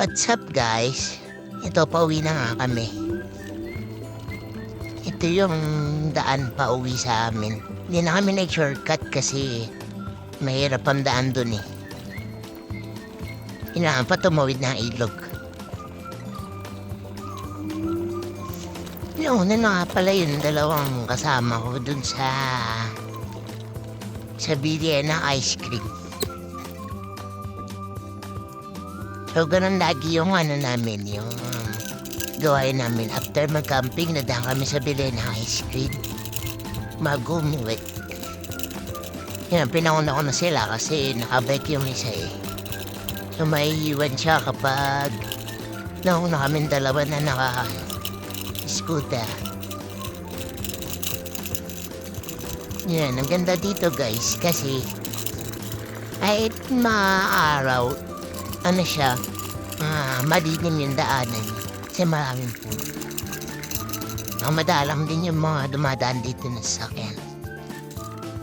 What's up guys? Ito, pauwi na nga kami. Ito yung daan pauwi sa amin. Hindi na kami nag-shortcut kasi mahirap ang daan dun eh. Kailangan pa tumawid ng ilog. Yung una na nga pala yung dalawang kasama ko dun sa bilihan ng ice cream. So, ganun lagi yung ano namin, yung gawain namin. After mag-camping, nadaan kami sa bilihan ng ice cream. Mag-umuwi. Yan, pinauna ko na sila kasi nakabike yung isa eh. So, maiiwan siya kapag nauna kaming dalawa na naka-scooter. Yan, ang ganda dito guys kasi kahit maaraw, ano siya, malilim yung daanan kasi maraming puno. Madalang din yung mga dumadaan dito na sasakyan.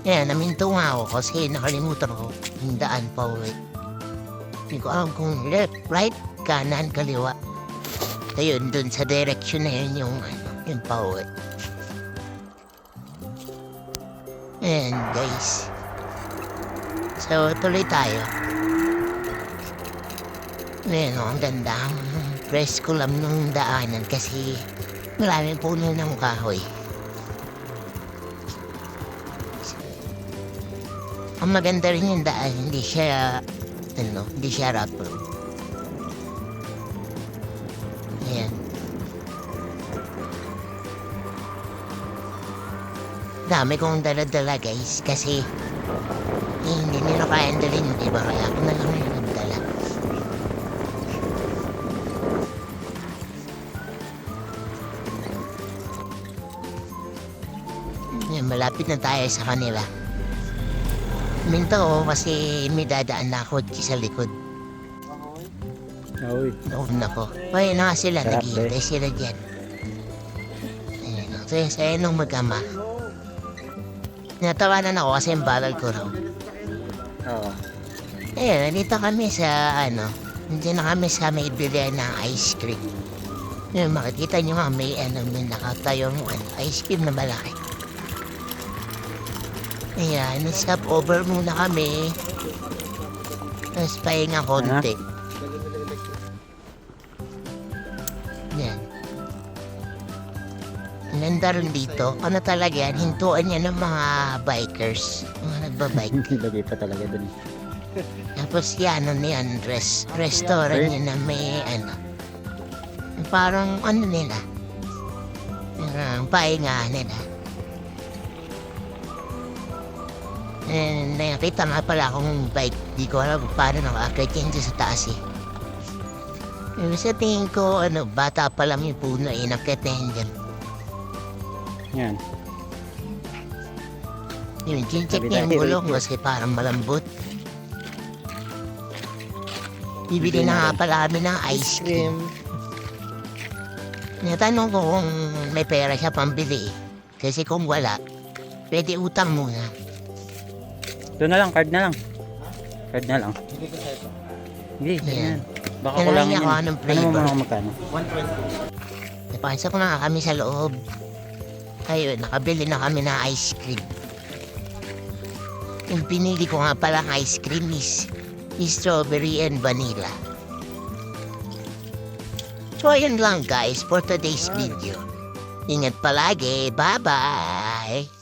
Yan, naminto nga ako kasi nakalimutan ko yung daan pa uwi. Hindi ko alam kung left, right, kanan, kaliwa. So yun, dun sa direction na yun yung pa uwi. Ayan guys. So tuloy tayo. Ayan o, ang ganda. Presko lang nung daanan kasi maraming puno ng kahoy. Ang maganda rin yung daan, hindi siya rough road. Ayan. Dami kong dala-dala guys kasi hindi nila kaya dalhin yung iba kaya ako na lang yung nagdala. Yan, malapit na tayo sa kanila. Minto ako kasi may dadaan na ako sa likod. Uy. Doon ako. Ay, na sila, Sarap, naghihintay sila dyan. Ayan, saya nung mag-ama. Natawanan ako kasi yung bagal ko raw. Oo. Ayan, nandito kami sa hindi na kami sa may bilihan ng ice cream. Ayan, makikita nyo nga may may nakatayong ice cream na malaki. Ayan, stop over muna kami. Tapos pahinga konti. Ayan. Ganda rin dito. Ano talaga yan? Hintuan yan ng mga bikers. Mga nagbabike. Lagay pa talaga dun. Tapos yan, yan, restaurant yun na may parang nila. Pahinga nila. Nakita nga pala akong bike. Di ko alam paano nakakit yan dyan sa taas eh. Sa tingin ko, bata pa lang yung puno eh. Nakita yan dyan. Yan. Yun, chincheck niya yung gulong kasi parang malambot. Bibili na nga pala kami ng ice cream. Natanong ko kung may pera siya pambili. Kasi kung wala, pwede utang muna. Doon na lang, card na lang. Card na lang. Hindi, yan. Baka kulangan ako yan. ng Ano flavor. mo mga magkano? Napasok ko na kami sa loob. Ayun, nakabili na kami ng ice cream. Yung pinili ko nga pala ice cream is strawberry and vanilla. So ayun lang guys for today's video. Ingat palagi. Bye-bye!